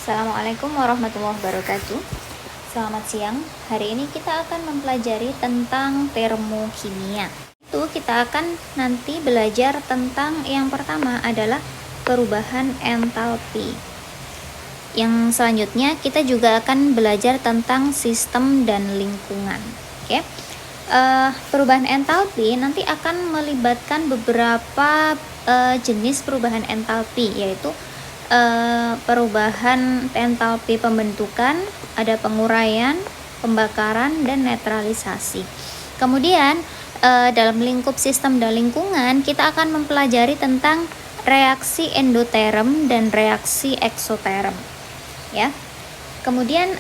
Assalamualaikum warahmatullahi wabarakatuh. Selamat siang. Hari ini kita akan mempelajari tentang termokimia. Itu kita akan nanti belajar tentang yang pertama adalah perubahan entalpi. Yang selanjutnya kita juga akan belajar tentang sistem dan lingkungan. Oke. Perubahan entalpi nanti akan melibatkan beberapa jenis perubahan entalpi, yaitu perubahan entalpi pembentukan, ada penguraian, pembakaran, dan netralisasi. Kemudian dalam lingkup sistem dan lingkungan kita akan mempelajari tentang reaksi endoterm dan reaksi eksoterm, ya. Kemudian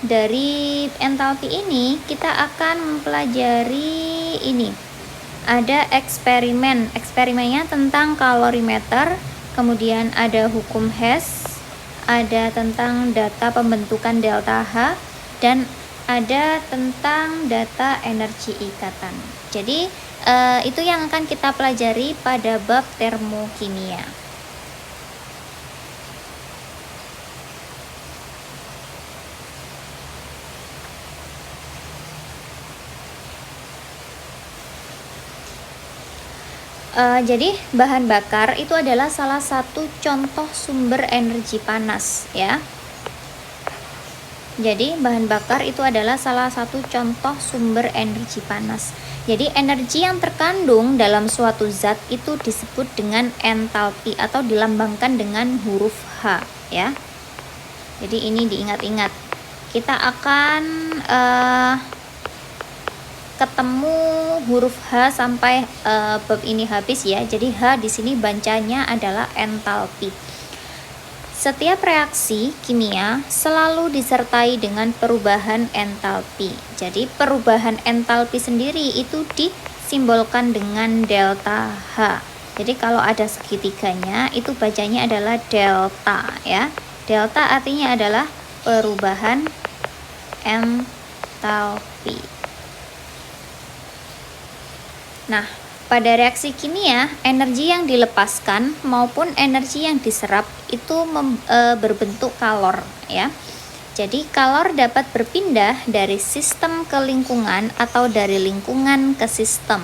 dari entalpi ini kita akan mempelajari ini. Ada eksperimennya tentang kalorimeter. Kemudian ada hukum Hess, ada tentang data pembentukan delta H, dan ada tentang data energi ikatan. Jadi itu yang akan kita pelajari pada bab termokimia. Jadi bahan bakar itu adalah salah satu contoh sumber energi panas, ya. Jadi bahan bakar itu adalah salah satu contoh sumber energi panas. Jadi energi yang terkandung dalam suatu zat itu disebut dengan entalpi atau dilambangkan dengan huruf H, ya. Jadi ini diingat-ingat. Kita akan ketemu huruf H sampai bab ini habis, ya. Jadi H di sini bacanya adalah entalpi. Setiap reaksi kimia selalu disertai dengan perubahan entalpi. Jadi perubahan entalpi sendiri itu disimbolkan dengan delta H. Jadi kalau ada segitiganya itu bacanya adalah delta, ya. Delta artinya adalah perubahan entalpi. Nah, pada reaksi kimia, energi yang dilepaskan maupun energi yang diserap itu berbentuk kalor, ya. Jadi kalor dapat berpindah dari sistem ke lingkungan atau dari lingkungan ke sistem,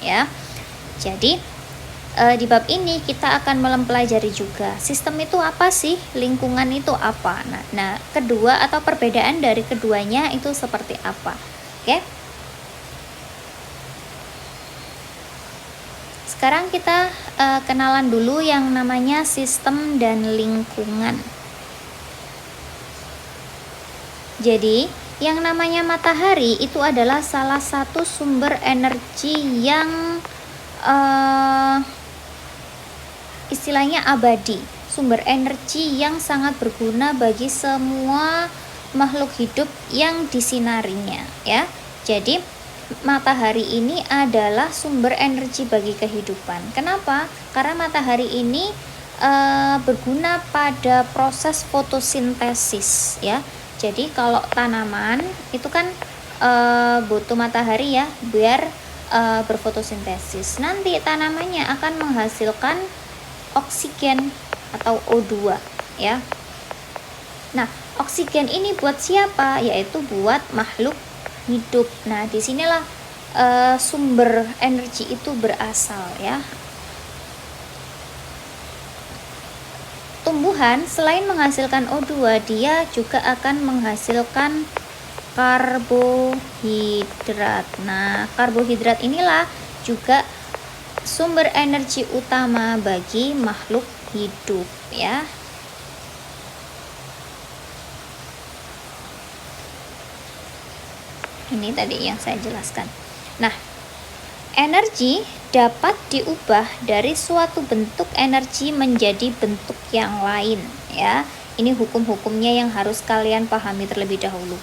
ya. Jadi di bab ini kita akan mempelajari juga sistem itu apa sih, lingkungan itu apa. Nah, kedua atau perbedaan dari keduanya itu seperti apa? Oke. Sekarang kita kenalan dulu yang namanya sistem dan lingkungan. Jadi, yang namanya matahari itu adalah salah satu sumber energi yang istilahnya abadi, sumber energi yang sangat berguna bagi semua makhluk hidup yang disinarinya, ya. Jadi matahari ini adalah sumber energi bagi kehidupan. Kenapa? Karena matahari ini berguna pada proses fotosintesis, ya. Jadi kalau tanaman itu kan butuh matahari, ya, biar berfotosintesis. Nanti tanamannya akan menghasilkan oksigen atau O2, ya. Nah, oksigen ini buat siapa? Yaitu buat makhluk hidup. Nah, disinilah sumber energi itu berasal, ya. Tumbuhan selain menghasilkan O2, dia juga akan menghasilkan karbohidrat. Nah, karbohidrat inilah juga sumber energi utama bagi makhluk hidup, ya. Ini tadi yang saya jelaskan. Nah, energi dapat diubah dari suatu bentuk energi menjadi bentuk yang lain, ya. Ini hukum-hukumnya yang harus kalian pahami terlebih dahulu.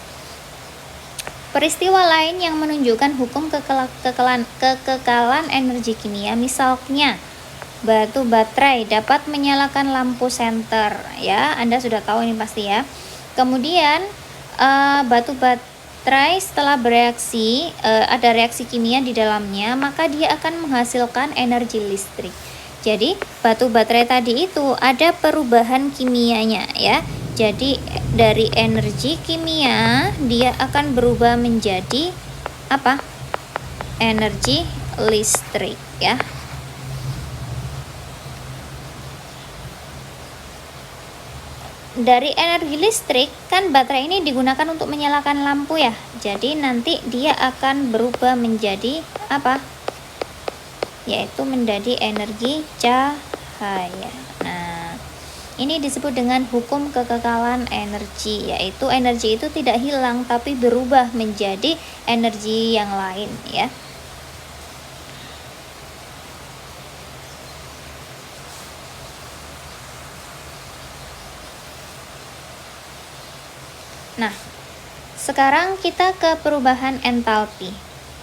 Peristiwa lain yang menunjukkan hukum kekekalan energi kimia, misalnya batu baterai dapat menyalakan lampu senter, ya. Anda sudah tahu ini pasti, ya. Kemudian batu baterai setelah bereaksi, ada reaksi kimia di dalamnya, maka dia akan menghasilkan energi listrik. Jadi batu baterai tadi itu ada perubahan kimianya, ya. Jadi dari energi kimia dia akan berubah menjadi apa? Energi listrik ya. Dari energi listrik kan baterai ini digunakan untuk menyalakan lampu ya. Jadi nanti dia akan berubah menjadi apa? Yaitu menjadi energi cahaya. Nah, ini disebut dengan hukum kekekalan energi, yaitu energi itu tidak hilang tapi berubah menjadi energi yang lain ya. Nah, sekarang kita ke perubahan entalpi.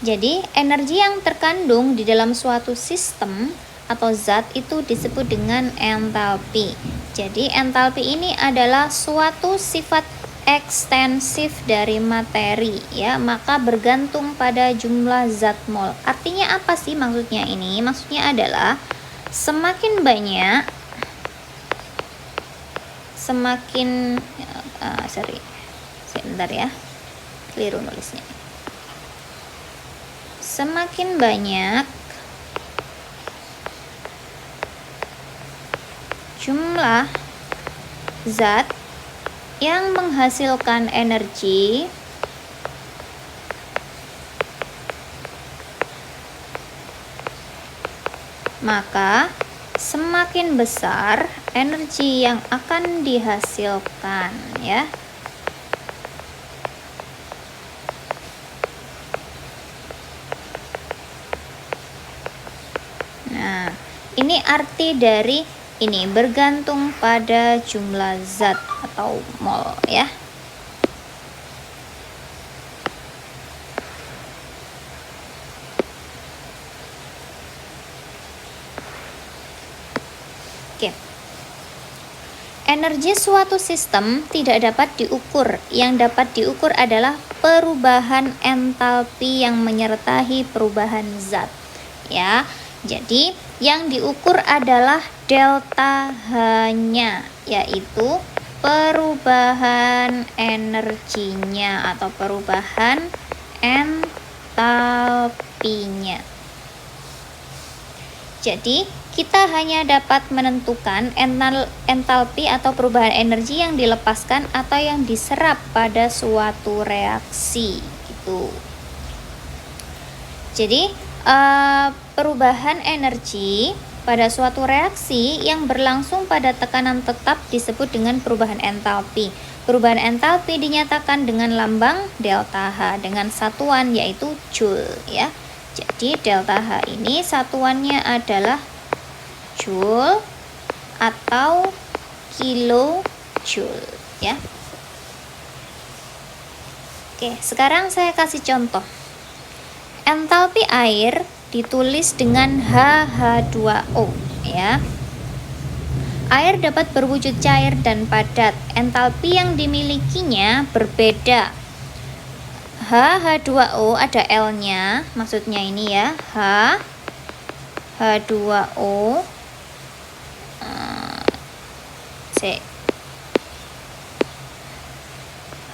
Jadi, energi yang terkandung di dalam suatu sistem atau zat itu disebut dengan entalpi. Jadi, entalpi ini adalah suatu sifat ekstensif dari materi ya, maka bergantung pada jumlah zat mol. Artinya apa sih maksudnya ini? Maksudnya adalah semakin banyak sebentar ya, keliru nulisnya. Semakin banyak jumlah zat yang menghasilkan energi, maka semakin besar energi yang akan dihasilkan ya. Nah, ini arti dari ini bergantung pada jumlah zat atau mol ya. Oke. Energi suatu sistem tidak dapat diukur. Yang dapat diukur adalah perubahan entalpi yang menyertai perubahan zat ya. Jadi yang diukur adalah delta H-nya, yaitu perubahan energinya atau perubahan entalpinya. Jadi kita hanya dapat menentukan entalpi atau perubahan energi yang dilepaskan atau yang diserap pada suatu reaksi gitu. Jadi perubahan energi pada suatu reaksi yang berlangsung pada tekanan tetap disebut dengan perubahan entalpi. Perubahan entalpi dinyatakan dengan lambang delta H dengan satuan yaitu joule ya. Jadi delta H ini satuannya adalah joule atau kilojoule ya. Oke, sekarang saya kasih contoh. Entalpi air ditulis dengan HH2O ya. Air dapat berwujud cair dan padat. Entalpi yang dimilikinya berbeda. H2O ada L-nya, maksudnya ini ya, H2O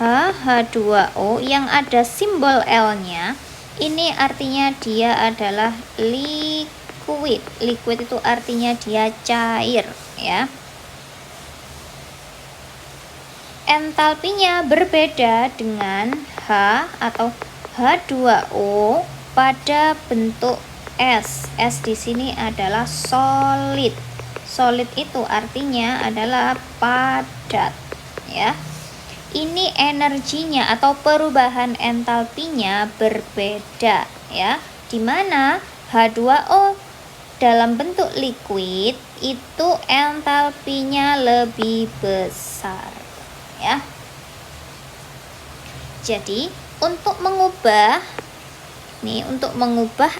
H2O yang ada simbol L-nya. Ini artinya dia adalah liquid. Liquid itu artinya dia cair ya. Entalpinya berbeda dengan H atau H2O pada bentuk S. S di sini adalah solid. Solid itu artinya adalah padat ya. Ini energinya atau perubahan entalpinya berbeda ya, dimana H2O dalam bentuk liquid itu entalpinya lebih besar ya. Jadi untuk mengubah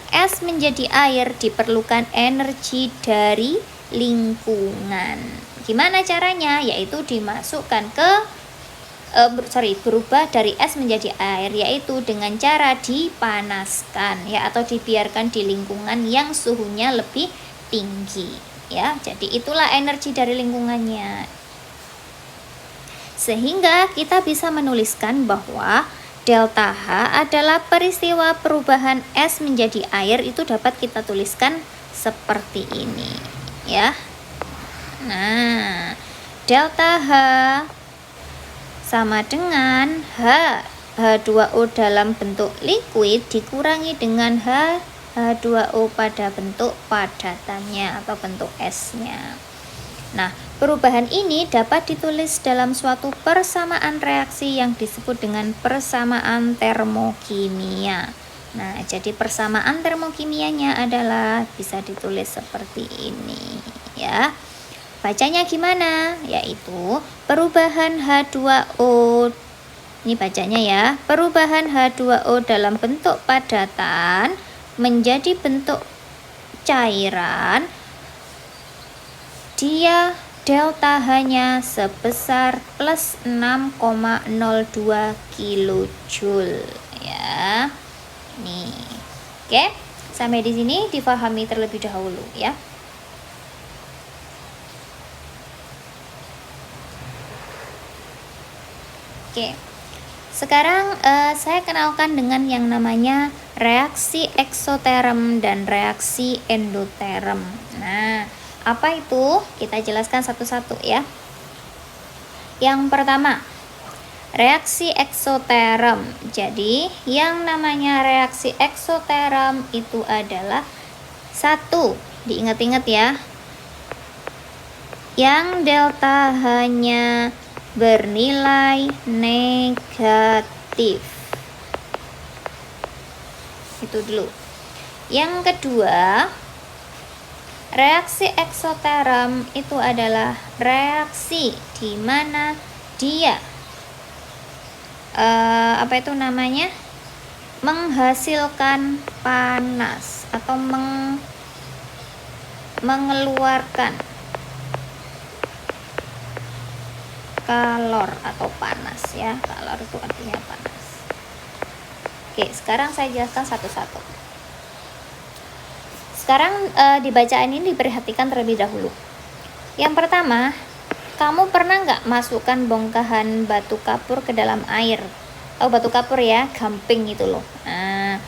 es menjadi air diperlukan energi dari lingkungan. Gimana caranya? Yaitu dimasukkan ke berubah dari es menjadi air, yaitu dengan cara dipanaskan ya, atau dibiarkan di lingkungan yang suhunya lebih tinggi ya. Jadi itulah energi dari lingkungannya. Sehingga kita bisa menuliskan bahwa delta H adalah peristiwa perubahan es menjadi air, itu dapat kita tuliskan seperti ini ya. Nah, delta H sama dengan H2O dalam bentuk liquid dikurangi dengan H2O pada bentuk padatannya atau bentuk esnya. Nah, perubahan ini dapat ditulis dalam suatu persamaan reaksi yang disebut dengan persamaan termokimia. Nah, jadi persamaan termokimianya adalah bisa ditulis seperti ini ya. Bacanya gimana? Yaitu perubahan H2O, ini bacanya ya, perubahan H2O dalam bentuk padatan menjadi bentuk cairan, dia delta H-nya sebesar plus 6,02 kilojoule ya. Nih. Oke, sampai di sini difahami terlebih dahulu ya. Oke. Sekarang saya kenalkan dengan yang namanya reaksi eksoterm dan reaksi endoterm. Nah, apa itu? Kita jelaskan satu-satu ya. Yang pertama, reaksi eksoterm. Jadi, yang namanya reaksi eksoterm itu adalah satu, diingat-ingat ya, yang delta H-nya bernilai negatif. Itu dulu. Yang kedua, reaksi eksoterm itu adalah reaksi di mana dia menghasilkan panas atau mengeluarkan kalor atau panas ya. Kalor itu artinya panas. Oke, sekarang saya jelaskan satu-satu. Sekarang di bacaan ini diperhatikan terlebih dahulu. Yang pertama, kamu pernah nggak masukkan bongkahan batu kapur ke dalam air? Tahu batu kapur ya, gamping itu loh. Nah,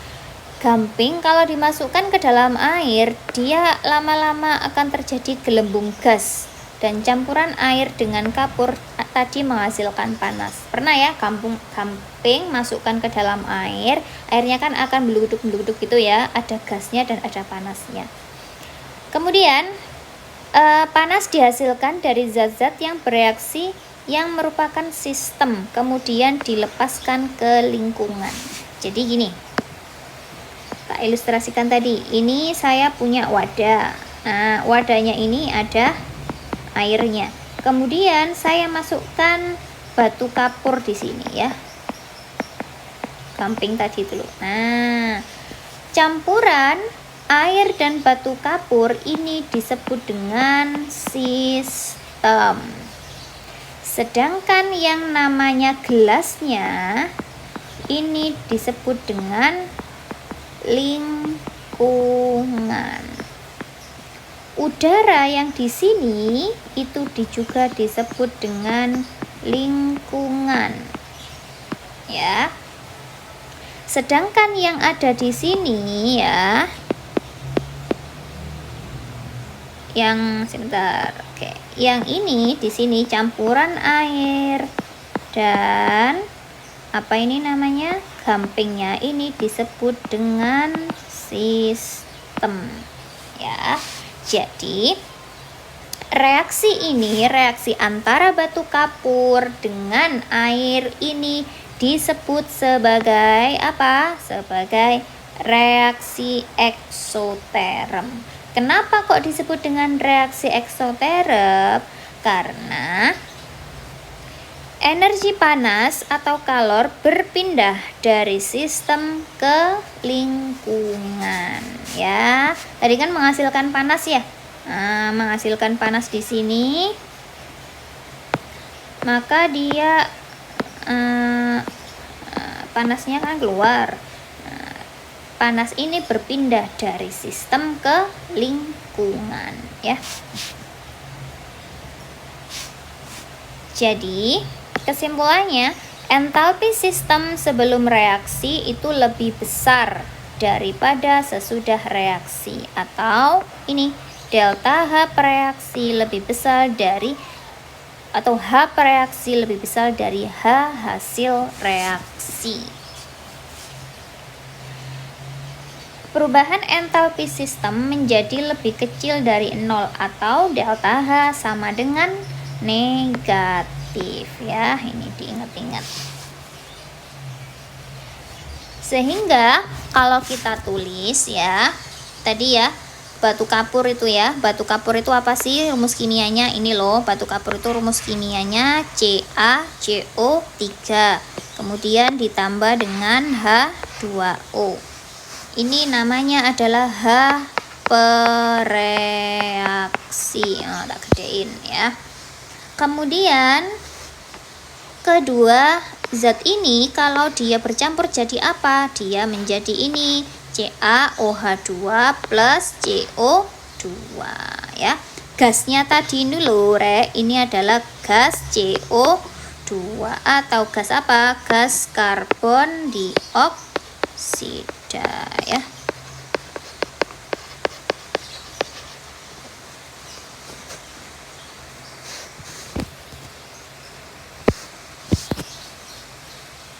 gamping kalau dimasukkan ke dalam air, dia lama-lama akan terjadi gelembung gas. Dan campuran air dengan kapur tadi menghasilkan panas. Pernah ya gamping masukkan ke dalam air, airnya kan akan beluduk-beluduk gitu ya, ada gasnya dan ada panasnya. Kemudian panas dihasilkan dari zat-zat yang bereaksi yang merupakan sistem, kemudian dilepaskan ke lingkungan. Jadi gini, tak ilustrasikan tadi, ini saya punya wadah. Nah, wadahnya ini ada airnya. Kemudian saya masukkan batu kapur di sini ya. Gamping tadi dulu. Nah, campuran air dan batu kapur ini disebut dengan sistem. Sedangkan yang namanya gelasnya ini disebut dengan lingkungan. Udara yang di sini itu juga disebut dengan lingkungan. Ya. Sedangkan yang ada di sini ya, yang ini di sini campuran air dan apa ini namanya? Gampingnya ini disebut dengan sistem. Ya. Jadi, reaksi ini, reaksi antara batu kapur dengan air ini disebut sebagai apa? Sebagai reaksi eksoterm. Kenapa kok disebut dengan reaksi eksoterm? Karena energi panas atau kalor berpindah dari sistem ke lingkungan ya. Tadi kan menghasilkan panas ya. Nah, menghasilkan panas di sini, maka dia panasnya kan keluar. Nah, panas ini berpindah dari sistem ke lingkungan ya. Jadi Kesimpulannya, entalpi sistem sebelum reaksi itu lebih besar daripada sesudah reaksi, atau ini delta H reaksi lebih besar dari, atau H reaksi lebih besar dari H hasil reaksi. Perubahan entalpi sistem menjadi lebih kecil dari 0 atau delta H sama dengan negatif ya, ini diingat-ingat. Sehingga kalau kita tulis ya, tadi ya, batu kapur itu ya, batu kapur itu apa sih rumus kimianya? Ini loh, batu kapur itu rumus kimianya CaCO3 kemudian ditambah dengan H2O. Ini namanya adalah H pereaksi. Tak gedein ya. Kemudian kedua, zat ini kalau dia bercampur jadi apa? Dia menjadi ini CaOH2 plus CO2 ya. Gasnya tadi ini loh Rek, ini adalah gas CO2 atau gas apa? Gas karbon dioksida ya.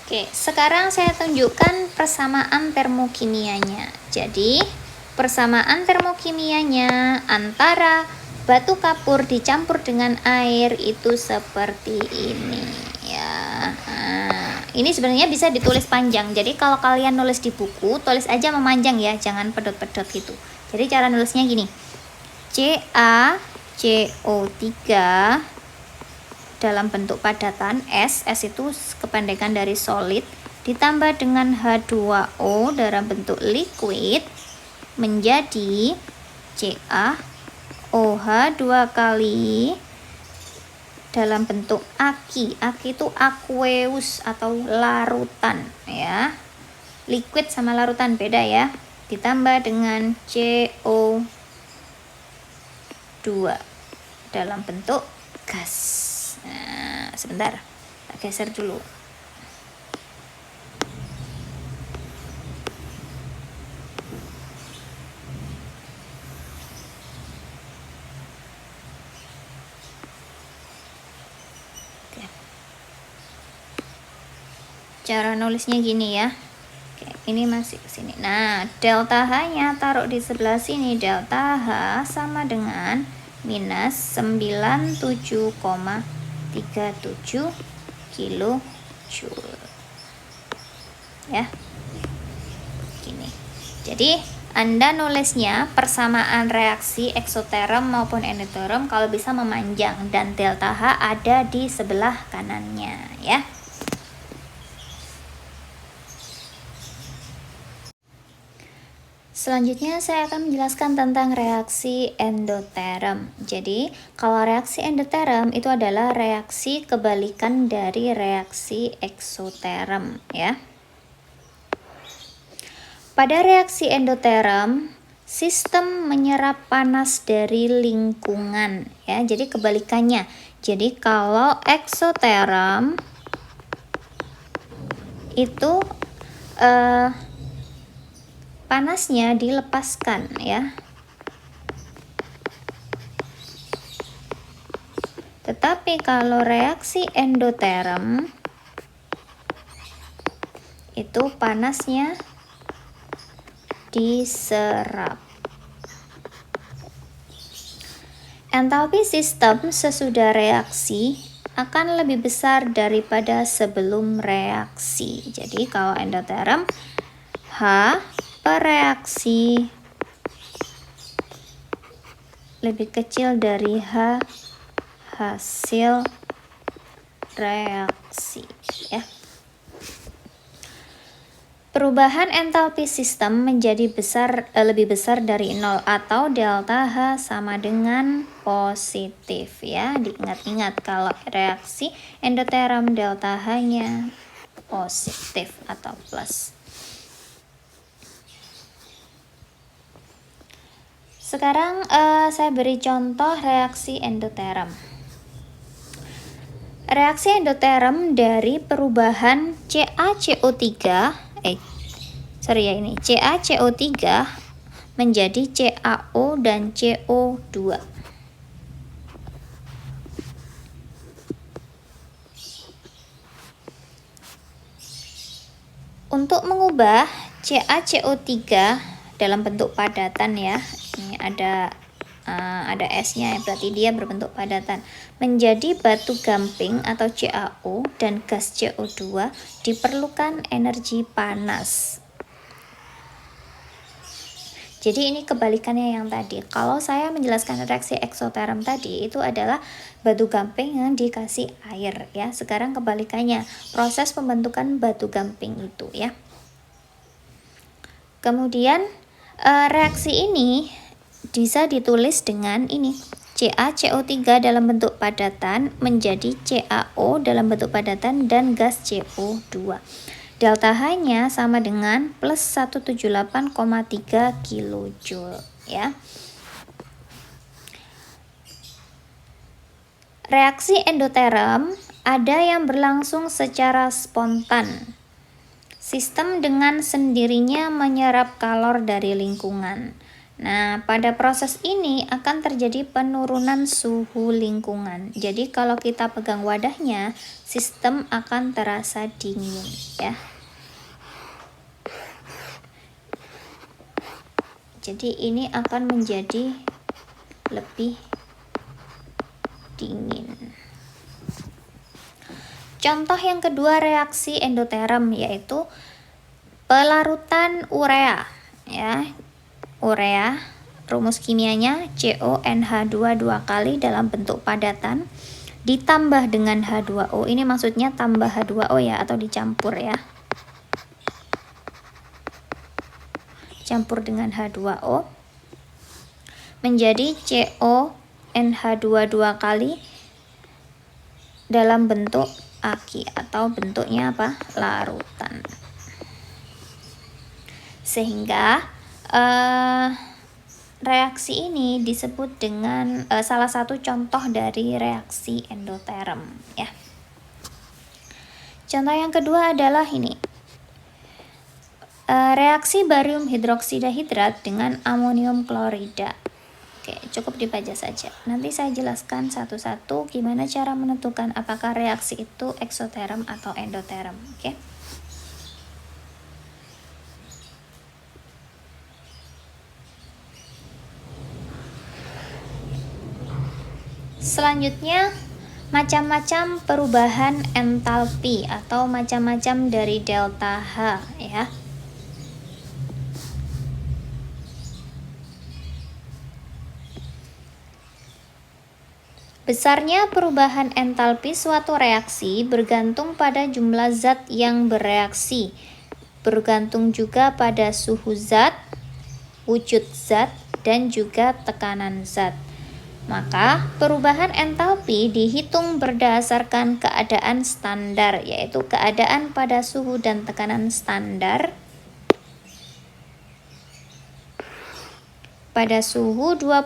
Oke, sekarang saya tunjukkan persamaan termokimianya. Jadi, persamaan termokimianya antara batu kapur dicampur dengan air itu seperti ini ya. Nah, ini sebenarnya bisa ditulis panjang. Jadi kalau kalian nulis di buku, tulis aja memanjang ya, jangan pedot-pedot gitu. Jadi cara nulisnya gini. CaCO3 dalam bentuk padatan S itu kependekan dari solid, ditambah dengan H2O dalam bentuk liquid menjadi CaOH 2 kali dalam bentuk aki. Aki itu aqueous atau larutan ya. Liquid sama larutan beda ya. Ditambah dengan CO2 dalam bentuk gas. Nah, sebentar, tak geser dulu. Oke. Cara nulisnya gini ya. Oke, ini masih ke sini. Nah, delta H-nya taruh di sebelah sini. Delta H sama dengan minus 97,37 kilojoule ya, gini. Jadi Anda nulisnya persamaan reaksi eksoterm maupun endoterm kalau bisa memanjang, dan delta H ada di sebelah kanannya ya. Selanjutnya saya akan menjelaskan tentang reaksi endoterm. Jadi, kalau reaksi endoterm itu adalah reaksi kebalikan dari reaksi eksoterm ya. Pada reaksi endoterm, sistem menyerap panas dari lingkungan ya. Jadi kebalikannya. Jadi kalau eksoterm itu panasnya dilepaskan ya. Tetapi kalau reaksi endoterm itu panasnya diserap. Entalpi sistem sesudah reaksi akan lebih besar daripada sebelum reaksi. Jadi kalau endoterm, H pereaksi lebih kecil dari H hasil reaksi ya. Perubahan entalpi sistem menjadi lebih besar dari 0 atau delta H sama dengan positif ya. Diingat-ingat kalau reaksi endoterm delta H-nya positif atau plus. Sekarang saya beri contoh reaksi endoterm. Reaksi endoterm dari perubahan CaCO3 CaCO3 menjadi CaO dan CO2. Untuk mengubah CaCO3 dalam bentuk padatan ya, ini ada S-nya, berarti dia berbentuk padatan, menjadi batu gamping atau CaO dan gas CO2 diperlukan energi panas. Jadi ini kebalikannya yang tadi. Kalau saya menjelaskan reaksi eksoterm tadi itu adalah batu gamping yang dikasih air ya. Sekarang kebalikannya, proses pembentukan batu gamping itu ya. Kemudian reaksi ini bisa ditulis dengan ini, CaCO3 dalam bentuk padatan menjadi CaO dalam bentuk padatan dan gas CO2. Delta H-nya sama dengan plus 178,3 kJ ya. Reaksi endoterm ada yang berlangsung secara spontan. Sistem dengan sendirinya menyerap kalor dari lingkungan. Nah, pada proses ini akan terjadi penurunan suhu lingkungan. Jadi kalau kita pegang wadahnya, sistem akan terasa dingin ya. Jadi ini akan menjadi lebih dingin. Contoh yang kedua reaksi endoterm yaitu pelarutan urea ya. Urea, rumus kimianya CONH2 dua kali dalam bentuk padatan ditambah dengan H2O. Ini maksudnya tambah H2O ya, atau dicampur ya. Campur dengan H2O menjadi CONH2 dua kali dalam bentuk aki atau bentuknya apa? Larutan. Sehingga reaksi ini disebut dengan salah satu contoh dari reaksi endoterm ya. Contoh yang kedua adalah ini, reaksi barium hidroksida hidrat dengan amonium klorida. Oke, cukup dibaca saja. Nanti saya jelaskan satu-satu gimana cara menentukan apakah reaksi itu eksoterm atau endoterm. Oke. Selanjutnya, macam-macam perubahan entalpi atau macam-macam dari delta H ya. Besarnya perubahan entalpi suatu reaksi bergantung pada jumlah zat yang bereaksi, bergantung juga pada suhu zat, wujud zat, dan juga tekanan zat. Maka, perubahan entalpi dihitung berdasarkan keadaan standar, yaitu keadaan pada suhu dan tekanan standar pada suhu 25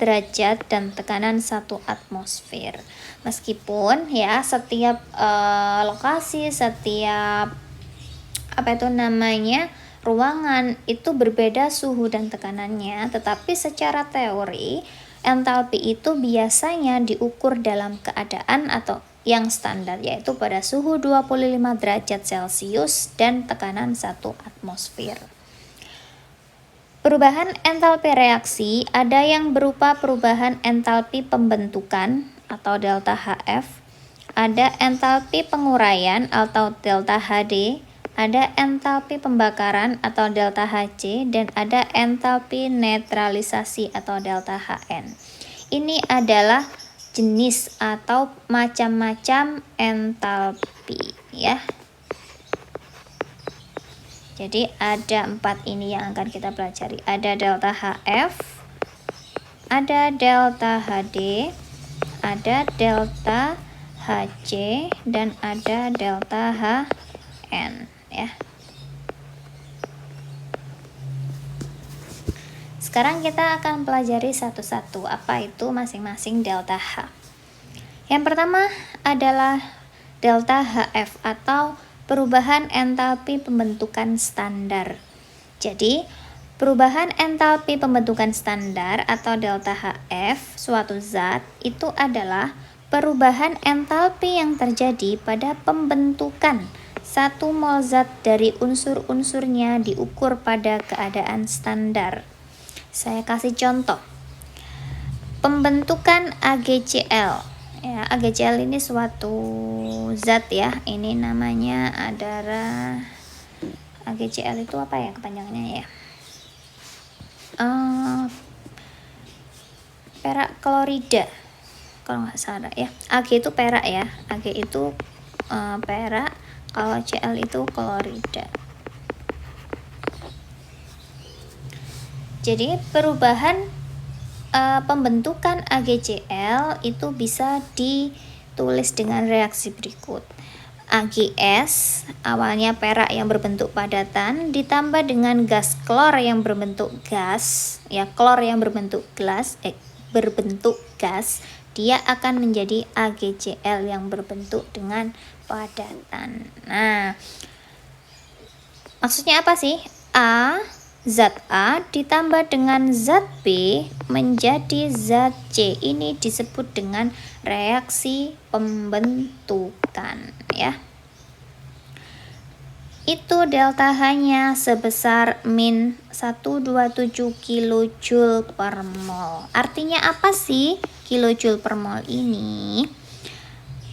derajat dan tekanan 1 atmosfer. Meskipun ya setiap lokasi, setiap ruangan itu berbeda suhu dan tekanannya, tetapi secara teori entalpi itu biasanya diukur dalam keadaan atau yang standar, yaitu pada suhu 25 derajat Celcius dan tekanan 1 atmosfer. Perubahan entalpi reaksi ada yang berupa perubahan entalpi pembentukan atau delta HF, ada entalpi penguraian atau delta HD, ada entalpi pembakaran atau delta HC, dan ada entalpi netralisasi atau delta HN. Ini adalah jenis atau macam-macam entalpi ya. Jadi ada 4 ini yang akan kita pelajari. Ada delta HF, ada delta HD, ada delta HC, dan ada delta HN ya. Sekarang kita akan pelajari satu-satu apa itu masing-masing delta H. Yang pertama adalah delta HF atau perubahan entalpi pembentukan standar. Jadi, perubahan entalpi pembentukan standar atau delta HF suatu zat itu adalah perubahan entalpi yang terjadi pada pembentukan 1 mol zat dari unsur-unsurnya diukur pada keadaan standar. Saya kasih contoh. Pembentukan AgCl. Ya, AgCl ini suatu zat ya. Ini namanya adalah AgCl itu apa ya kepanjangannya ya? Perak klorida. Kalau nggak salah ya. Ag itu perak ya. Ag itu perak, kalau Cl itu klorida. Jadi perubahan pembentukan AgCl itu bisa ditulis dengan reaksi berikut. AgS awalnya perak yang berbentuk padatan ditambah dengan gas klor yang berbentuk gas, ya klor yang berbentuk gas, dia akan menjadi AgCl yang berbentuk dengan padatan. Nah, maksudnya apa sih? Zat A ditambah dengan zat B menjadi zat C. Ini disebut dengan reaksi pembentukan ya. Itu delta H-nya sebesar min 127 kJ per mol. Artinya apa sih kilojoule per mol ini?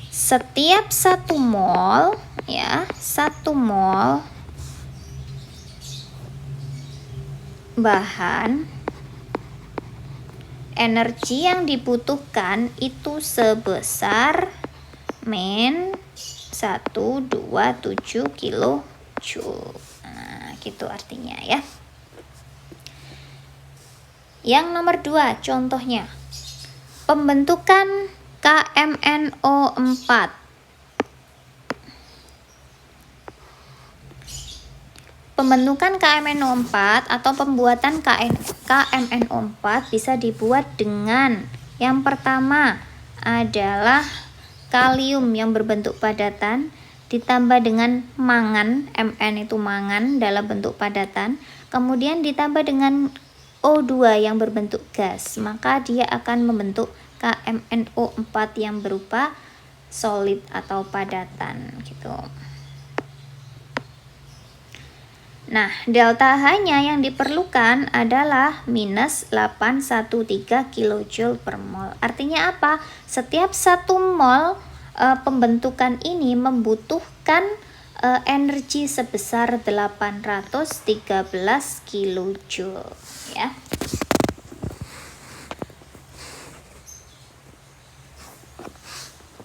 Setiap 1 mol ya, 1 mol bahan, energi yang dibutuhkan itu sebesar min 127 kJ. Nah, gitu artinya ya. Yang nomor 2 contohnya. Pembentukan KMNO4. Pembentukan KMNO4 atau pembuatan KMNO4 bisa dibuat dengan yang pertama adalah kalium yang berbentuk padatan ditambah dengan mangan, Mn itu mangan dalam bentuk padatan, kemudian ditambah dengan O2 yang berbentuk gas, maka dia akan membentuk KMNO4 yang berupa solid atau padatan gitu. Nah, delta H-nya yang diperlukan adalah minus 813 kJ per mol. Artinya apa? Setiap 1 mol pembentukan ini membutuhkan energi sebesar 813 kJ ya.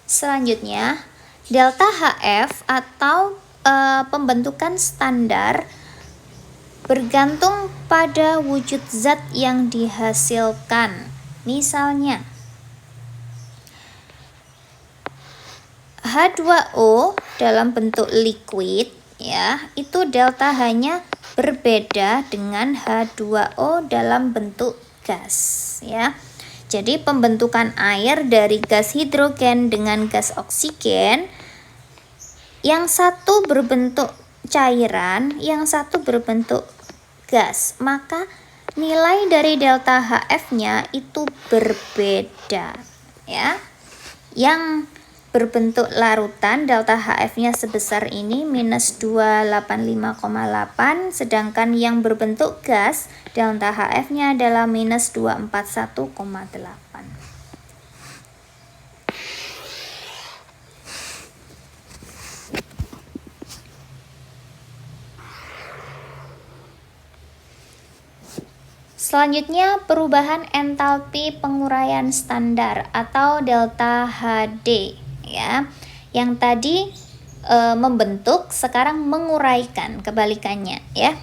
Selanjutnya, delta HF atau pembentukan standar bergantung pada wujud zat yang dihasilkan. Misalnya H2O dalam bentuk liquid ya, itu delta H-nya berbeda dengan H2O dalam bentuk gas ya. Jadi pembentukan air dari gas hidrogen dengan gas oksigen, yang satu berbentuk cairan, yang satu berbentuk gas, maka nilai dari delta HF-nya itu berbeda ya. Yang berbentuk larutan delta HF-nya sebesar ini minus 285,8, sedangkan yang berbentuk gas delta HF-nya adalah minus 241,8. Selanjutnya perubahan entalpi penguraian standar atau delta HD ya. Yang tadi membentuk, sekarang menguraikan, kebalikannya ya.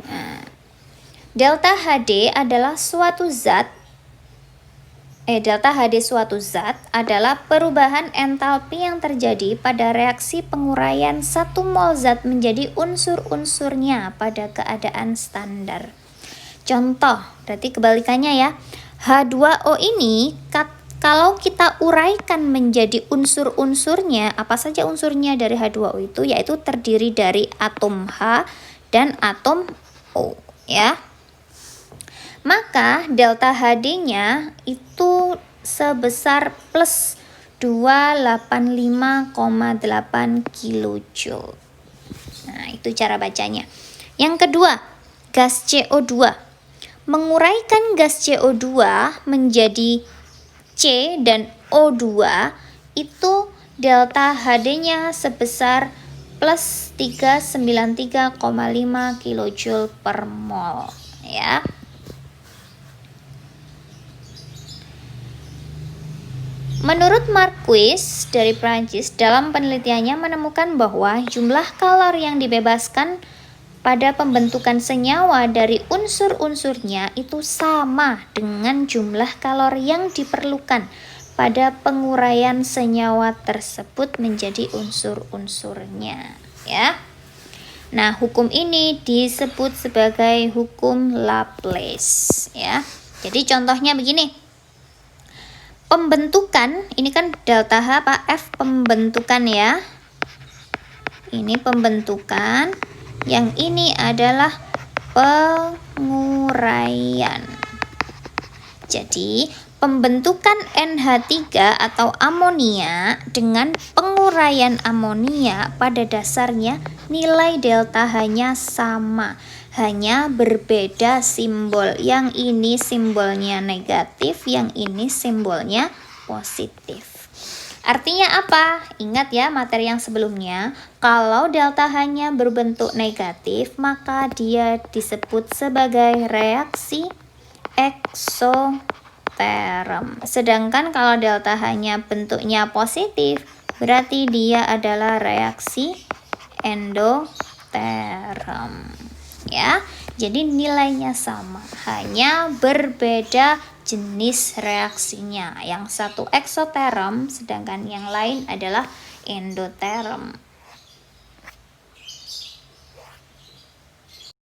Nah, delta HD adalah suatu zat delta HD suatu zat adalah perubahan entalpi yang terjadi pada reaksi penguraian 1 mol zat menjadi unsur-unsurnya pada keadaan standar. Contoh, berarti kebalikannya ya. H2O ini kalau kita uraikan menjadi unsur-unsurnya, apa saja unsurnya dari H2O itu, yaitu terdiri dari atom H dan atom O, ya. Maka delta HD-nya itu sebesar plus 285,8 kilojoule. Nah, itu cara bacanya. Yang kedua, gas CO2. Menguraikan gas CO2 menjadi C dan O2 itu delta HD-nya sebesar plus 393,5 kilojoule per mol, ya. Menurut Marquis dari Prancis, dalam penelitiannya menemukan bahwa jumlah kalor yang dibebaskan pada pembentukan senyawa dari unsur-unsurnya itu sama dengan jumlah kalor yang diperlukan pada penguraian senyawa tersebut menjadi unsur-unsurnya, ya. Nah, hukum ini disebut sebagai hukum Laplace, ya. Jadi contohnya begini. Pembentukan, ini kan delta H apa F pembentukan, ya. Ini pembentukan, yang ini adalah penguraian. Jadi, pembentukan NH3 atau amonia dengan penguraian amonia pada dasarnya nilai delta H-nya sama, hanya berbeda simbol. Yang ini simbolnya negatif, yang ini simbolnya positif. Artinya apa? Ingat ya materi yang sebelumnya, kalau delta H-nya berbentuk negatif, maka dia disebut sebagai reaksi eksoterm. Sedangkan kalau delta H-nya bentuknya positif, berarti dia adalah reaksi endoterm. Ya, jadi nilainya sama, hanya berbeda jenis reaksinya. Yang satu eksoterm, sedangkan yang lain adalah endoterm.